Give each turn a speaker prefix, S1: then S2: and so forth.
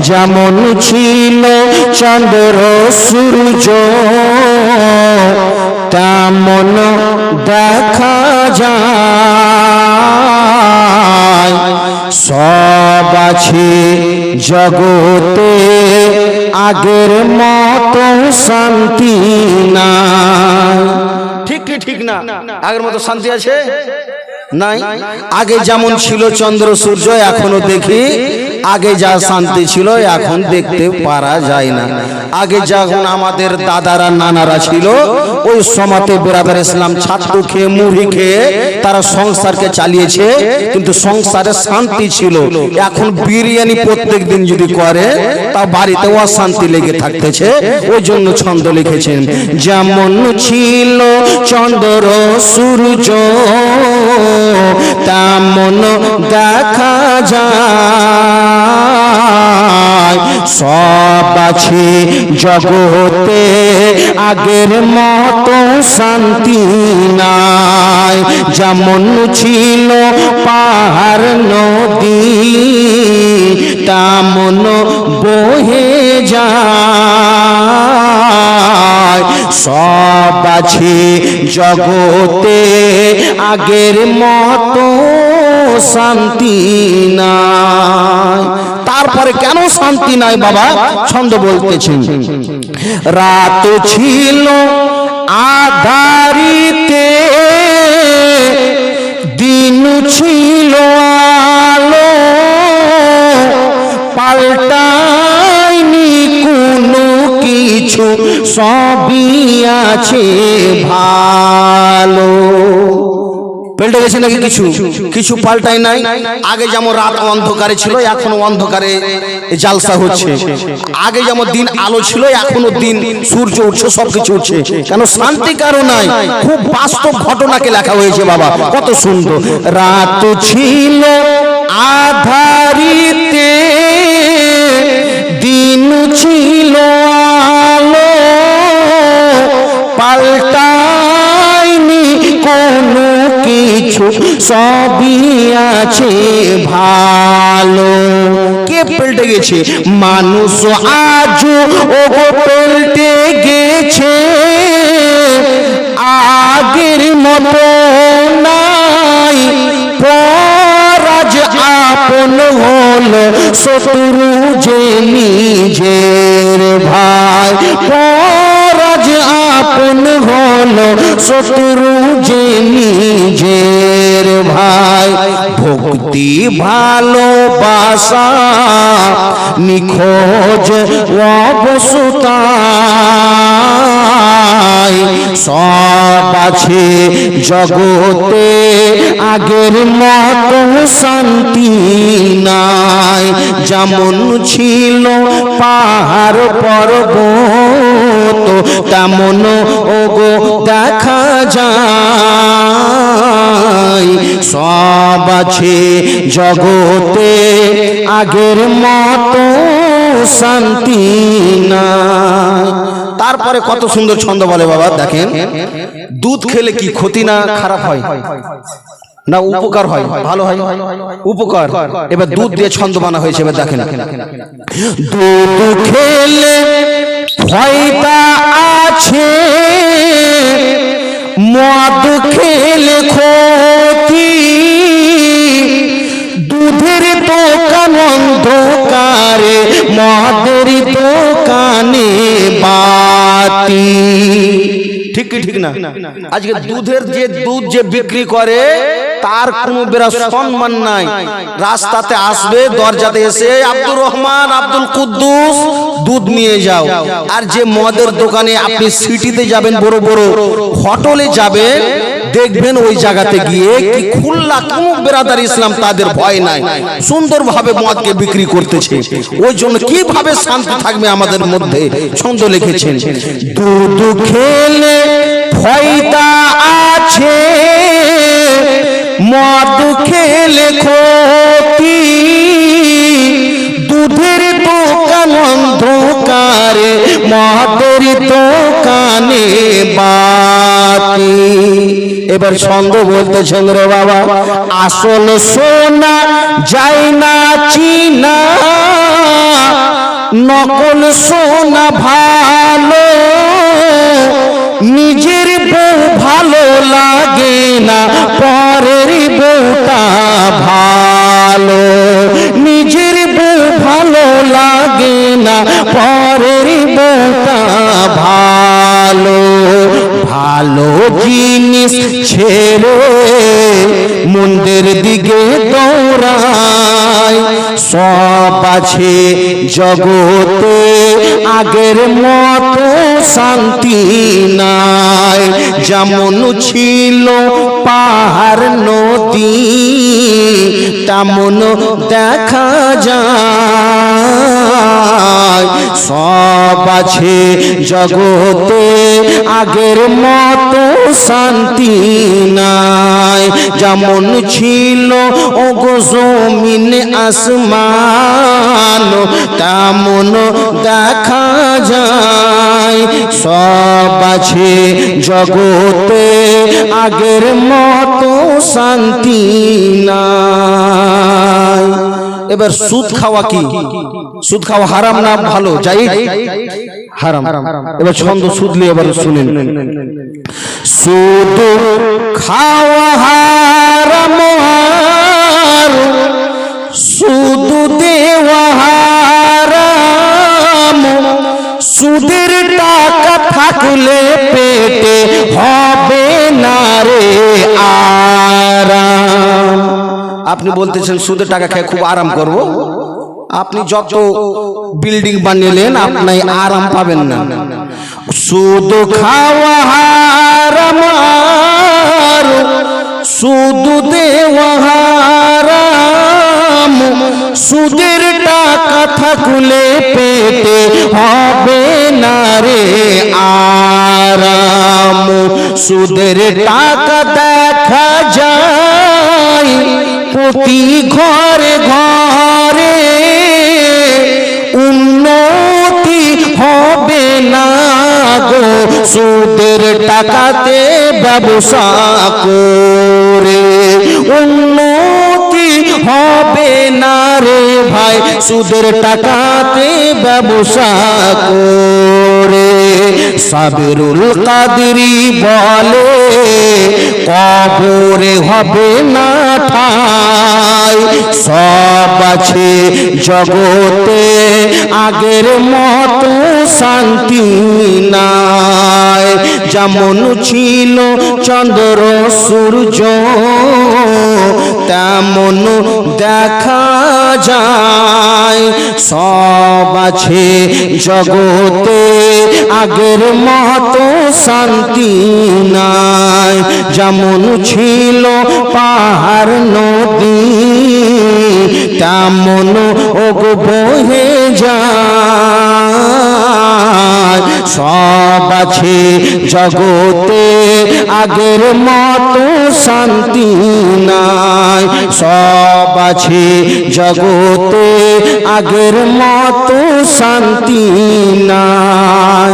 S1: যেমন ছিল চন্দ্র সূর্য তেমন দেখা যায়। সব আছে জগতে আগের মতো শান্তি নাই। ঠিক কি ঠিক না? আগের মতো শান্তি আছে নাই। আগে যেমন ছিল চন্দ্র সূর্য এখনো দেখি, আগে যা শান্তি ছিল এখন দেখতে পারা যায় না। আগে যখন আমাদের দাদারা নানারা ছিল ওই সময়তে বেরাদার ইসলাম ছাতু খেয়ে মুড়ি খেয়ে তারা সংসারকে চালিয়েছে, কিন্তু সংসারে শান্তি ছিল। এখন বিরিয়ানি প্রত্যেক দিন যদি করে তা বাড়িতে অশান্তি লেগে থাকতেছে। ওই জন্য ছন্দ লিখেছেন, যেমন ছিল চন্দ্র সূর্য তেমন দেখা যায়। সব আছে জগতে আগের মতো শান্তি নাই। যেমন ছিল পাহাড় নদী তেমন বহে যায়। সব আছে জগতে আগের মতো শান্তি নাই। তারপরে কেন শান্তি নাই বাবা? ছন্দ বলতেছেন, রাত ছিল আধারিতে দিন ছিল আলো, পাল্টায়নি কোনো কিছু সবই আছে ভালো। পাল্টে গেছে নাকি? কিছু কিছু পাল্টাই নাই। আগে যেমন রাত অন্ধকারে ছিল এখনো অন্ধকারে জালসা হচ্ছে। আগে যেমন দিন আলো ছিল এখনো দিন সূর্য উঠছে, সবকিছু উঠছে। কেন? শান্তি কারো নাই। খুব বাস্তব ঘটনাকে লেখা হয়েছে বাবা, কত সুন্দর। রাত ছিল আধারিতে দিন ছিল আলো, পাল্টায়নি কোনো কিছু সবই আছে ভালো। কে পাল্টে গেছে? মানুষ আজও ও পাল্টে গেছে, আগের মতো নাই। পরাজ আপন হলো শত্রু যে নিজের ভাই। পরাজ আপন হলো শত্রু যে নিজের ভাই। ভক্তি ভালোবাসা নিখোঁজ অবস্থায়। সব আছে জগতে আগের মতো শান্তি নাই। যেমন ছিল পাহাড় পর্বত তেমন ওগো দেখা যায়। সব আছে জগতে আগের মতো শান্তি নাই। তারপরে কত সুন্দর ছন্দ বলে বাবা, দেখেন, দুধ খেলে কি ক্ষতি না খারাপ হয় না উপকার হয়? ভালো হয়, উপকার। এবার দুধ দিয়ে ছন্দ বানা হয়েছে। এবার দেখেন, দুধ খেলে ফায়দা আছে, মদ খেলে ক্ষতি। দুধের দোকান অন্ধকারে, মদের দোকানে বাতি। ঠিক কি ঠিক না? আজকে দুধের দুধ যে বিক্রি করে তার কোনো বেরা সম্মান নাই। রাস্তাতে আসবে, দরজাতে এসে আব্দুর রহমান, আব্দুল কুদ্দুস দুধ নিয়ে যাও। আর যে মদের দোকানে আপনি সিটিতে যাবেন, বড় বড় হোটেলে যাবেন, দেখবেন ওই জায়গাতে গিয়ে কি খুল্লা কোন বেরাদার ইসলাম তাদের ভয় নাই, সুন্দরভাবে মদকে বিক্রি করতেছে। ওই জন্য কিভাবে শান্তি থাকবে আমাদের মধ্যে? ছন্দ লিখেছেন, দুধ খেলে ফায়দা আছে, মদ খেলে ক্ষতি। দুধের দোকান অন্ধকারে, মদের দোকানে বাতি। এবার ছন্দ বলতেছেন রে বাবা, আসল সোনা যায় না চিনা, নকল সোনা ভালো, নিজের বউ ভালো লাগে না, পরের বউটা ভালো। নিজের বউ ভালো লাগে না, পরের বউটা ভালো। ভালো জিনিস ছেড়ে মন্দির দিকে দৌড়ায়, সব আছে জগতে আগের মতো শান্তি নাই। যেমন ছিল পাহাড় নদী তেমন দেখা যায়, সব আছে জগতে আগের মতো শান্তি নাই। যেমন ছিল ওগো জমিন আসমান তেমন দেখা যায়, সব আছে জগতে আগের মতো শান্তি নাই। এবার সুদ খাওয়া কি? সুদ খাওয়া হারাম না ভালো? যাই হারাম। এবার ছন্দ সুদলে এবার শুনেন। সুদ খাওয়া হারাম, সুদ দেওয়া হারাম, সুদের টাকা থাকলে পেটে হবে না রে আরাম। আপনি বলতেছেন সুদের টাকা খেয়ে খুব আরাম করব, আপনি যত বিল্ডিং বানিয়েলেন আপনি আরাম পাবেন না। সুদ খাওয়া হারাম, সুদ দেওয়া হারাম, সুদের টাকা থাকলে পেটে হবে না রে আরাম। সুদের টাকা দেখা যায় প্রতি ঘরে ঘরে, উন্নতি হবে না গো সুদের টাকাতে ব্যবসা করে। উন্নতি হবে না রে ভাই সুদের টাকাতে ব্যবসা করে। সাবিরুল কাদরি বলে কবরে হবে না ঠাই, সব আছে জগতে আগের মতো শান্তি নাই। যেমন ছিল চন্দ্র সূর্য তেমন দেখা যায়, সব আছে জগতে আগের মতো শান্তি নাই। যেমন ছিল পাহাড় নদী তেমন ওগো বহে যায়, সব আছে জগতে আগের মতো শান্তি নাই। সব আছে জগতে আগের মতো শান্তি নাই।